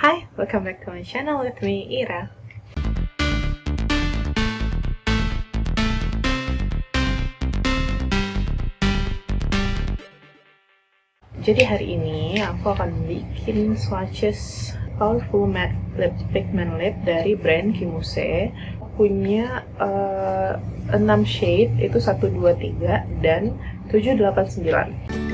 Hi, welcome back to my channel with me, Ira. Jadi hari ini aku akan bikin swatches Powerful Matte Lip Pigment Lip dari brand KIMUSE. Punya 6 shade, itu 1, 2, 3, dan 7, 8, 9.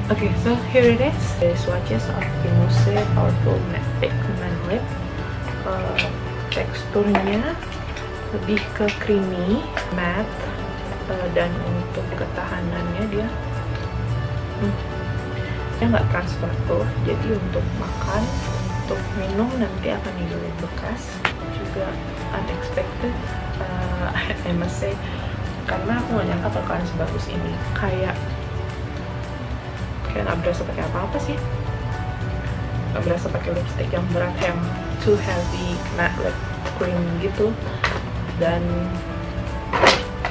Okay, so here it is, the swatches of KIMUSE Powerful Matte Pigment Lip. Teksturnya lebih ke creamy, matte, dan untuk ketahanannya dia nggak transfer proof, jadi untuk makan, untuk minum nanti akan ninggalin bekas. Juga unexpected, I must say, karena aku nggak nyangka bakalan sebagus ini. Kayak nggak berasa pakai apa-apa sih, nggak berasa pakai lipstick yang berat, yang too heavy matte lip cream gitu. Dan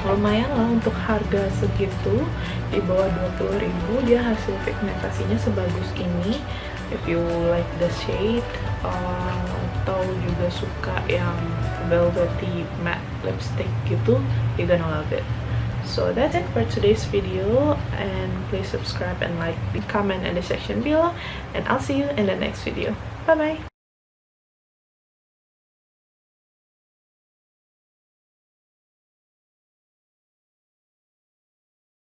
lumayan lah untuk harga segitu, di bawah 20.000 dia hasil pigmentasinya sebagus ini. If you like the shade atau juga suka yang velvety matte lipstick gitu, you're gonna love it. So that's it for today's video, and please subscribe and like, comment in the section below, and I'll see you in the next video. Bye bye.